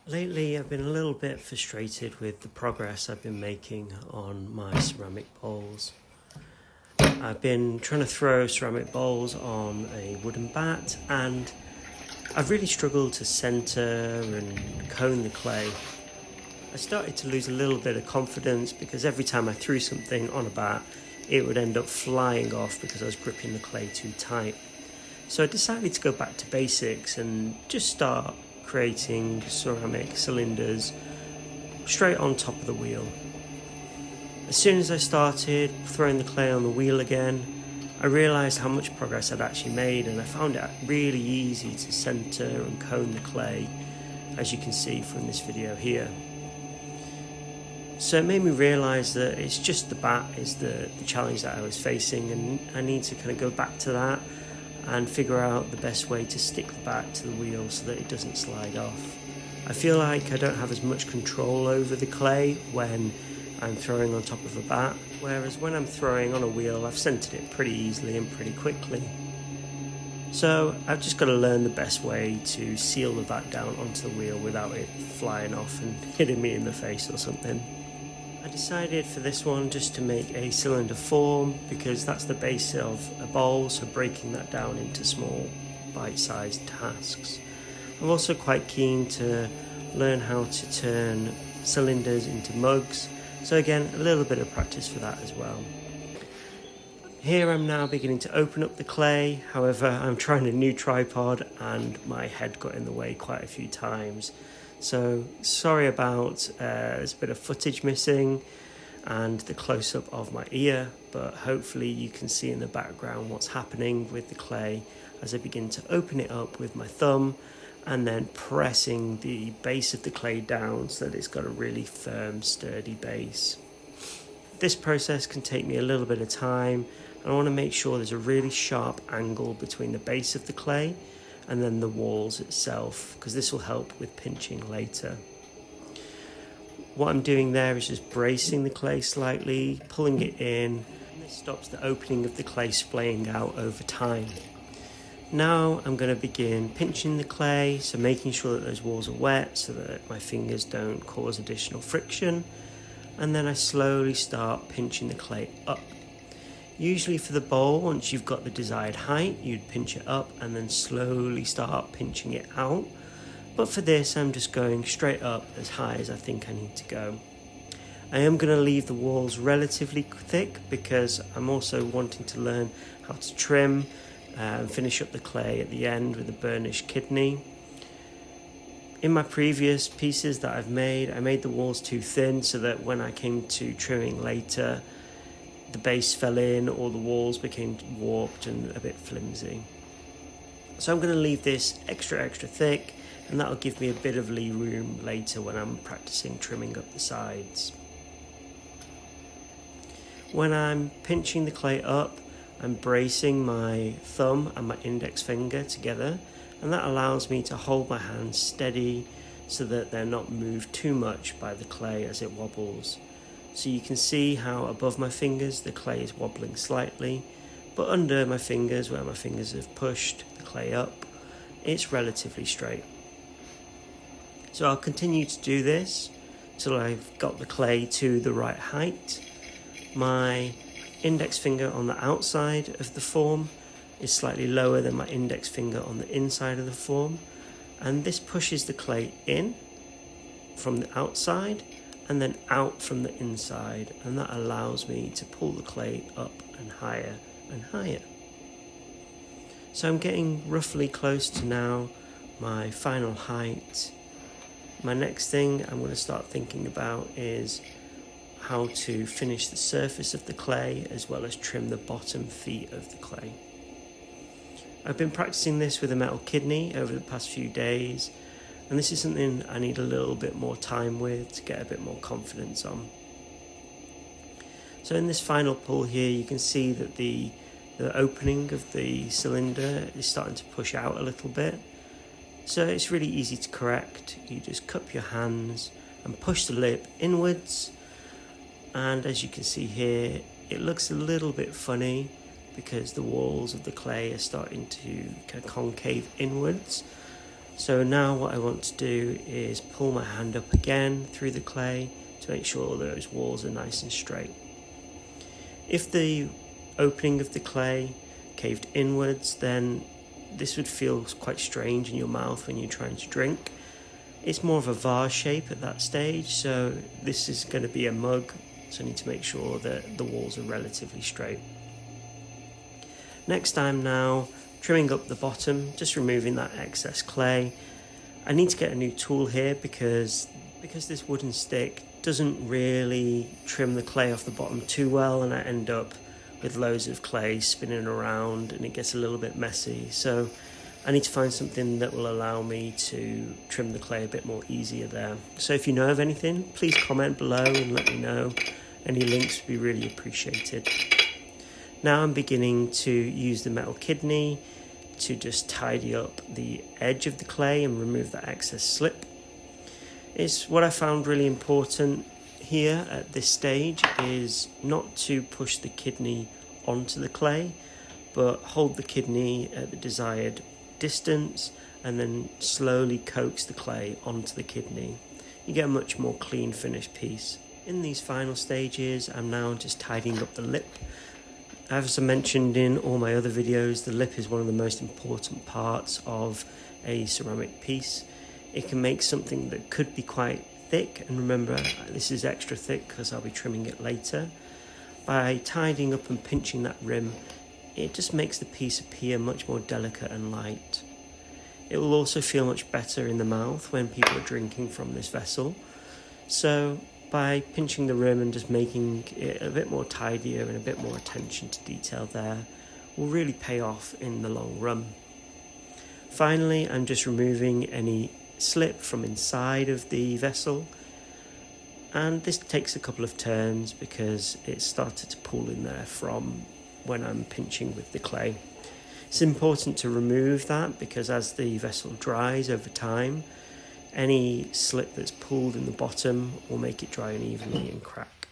Lately, I've been a little bit frustrated with the progress I've been making on my ceramic bowls. I've been trying to throw ceramic bowls on a wooden bat, and I've really struggled to centre and cone the clay. I started to lose a little bit of confidence because every time I threw something on a bat, it would end up flying off because I was gripping the clay too tight. So I decided to go back to basics and just start creating ceramic cylinders straight on top of the wheel. As soon as I started throwing the clay on the wheel again, I realised how much progress I'd actually made, and I found it really easy to centre and cone the clay, as you can see from this video here. So it made me realise that it's just the bat is the challenge that I was facing, and I need to kind of go back to that and figure out the best way to stick the bat to the wheel so that it doesn't slide off. I feel like I don't have as much control over the clay when I'm throwing on top of a bat, whereas when I'm throwing on a wheel, I've centered it pretty easily and pretty quickly. So I've just got to learn the best way to seal the bat down onto the wheel without it flying off and hitting me in the face or something. I decided for this one just to make a cylinder form because that's the base of a bowl, so breaking that down into small bite-sized tasks. I'm also quite keen to learn how to turn cylinders into mugs, so again a little bit of practice for that as well. Here I'm now beginning to open up the clay, however I'm trying a new tripod and my head got in the way quite a few times. So sorry about there's a bit of footage missing and the close-up of my ear, but hopefully you can see in the background what's happening with the clay as I begin to open it up with my thumb and then pressing the base of the clay down so that it's got a really firm, sturdy base. This process can take me a little bit of time, and I want to make sure there's a really sharp angle between the base of the clay and then the walls itself, because this will help with pinching later. What I'm doing there is just bracing the clay slightly, pulling it in, and this stops the opening of the clay splaying out over time. Now I'm going to begin pinching the clay, so making sure that those walls are wet so that my fingers don't cause additional friction, and then I slowly start pinching the clay up. Usually for the bowl, once you've got the desired height, you'd pinch it up and then slowly start pinching it out. But for this, I'm just going straight up as high as I think I need to go. I am going to leave the walls relatively thick because I'm also wanting to learn how to trim and finish up the clay at the end with a burnished kidney. In my previous pieces that I've made, I made the walls too thin so that when I came to trimming later, the base fell in or the walls became warped and a bit flimsy. So I'm going to leave this extra thick, and that'll give me a bit of lee room later when I'm practicing trimming up the sides. When I'm pinching the clay up, I'm bracing my thumb and my index finger together, and that allows me to hold my hands steady so that they're not moved too much by the clay as it wobbles. So you can see how above my fingers the clay is wobbling slightly, but under my fingers, where my fingers have pushed the clay up, it's relatively straight. So I'll continue to do this till I've got the clay to the right height. My index finger on the outside of the form is slightly lower than my index finger on the inside of the form, and this pushes the clay in from the outside and then out from the inside, and that allows me to pull the clay up and higher and higher. So I'm getting roughly close to now my final height. My next thing I'm going to start thinking about is how to finish the surface of the clay as well as trim the bottom feet of the clay. I've been practicing this with a metal kidney over the past few days, and this is something I need a little bit more time with to get a bit more confidence on. So in this final pull here, you can see that the opening of the cylinder is starting to push out a little bit. So it's really easy to correct. You just cup your hands and push the lip inwards. And as you can see here, it looks a little bit funny because the walls of the clay are starting to kind of concave inwards. So now what I want to do is pull my hand up again through the clay to make sure those walls are nice and straight. If the opening of the clay caved inwards, then this would feel quite strange in your mouth when you're trying to drink. It's more of a vase shape at that stage, so this is going to be a mug, so I need to make sure that the walls are relatively straight. Next, I'm now trimming up the bottom, just removing that excess clay. I need to get a new tool here because this wooden stick doesn't really trim the clay off the bottom too well, and I end up with loads of clay spinning around and it gets a little bit messy. So I need to find something that will allow me to trim the clay a bit more easier there. So if you know of anything, please comment below and let me know. Any links would be really appreciated. Now I'm beginning to use the metal kidney to just tidy up the edge of the clay and remove that excess slip. It's what I found really important here at this stage is not to push the kidney onto the clay, but hold the kidney at the desired distance and then slowly coax the clay onto the kidney. You get a much more clean finished piece. In these final stages, I'm now just tidying up the lip. As I mentioned in all my other videos, the lip is one of the most important parts of a ceramic piece. It can make something that could be quite thick, and remember this is extra thick because I'll be trimming it later. By tidying up and pinching that rim, it just makes the piece appear much more delicate and light. It will also feel much better in the mouth when people are drinking from this vessel. So by pinching the rim and just making it a bit more tidier and a bit more attention to detail there will really pay off in the long run. Finally, I'm just removing any slip from inside of the vessel, and this takes a couple of turns because it started to pool in there from when I'm pinching with the clay. It's important to remove that because as the vessel dries over time, any slip that's pooled in the bottom will make it dry unevenly and crack.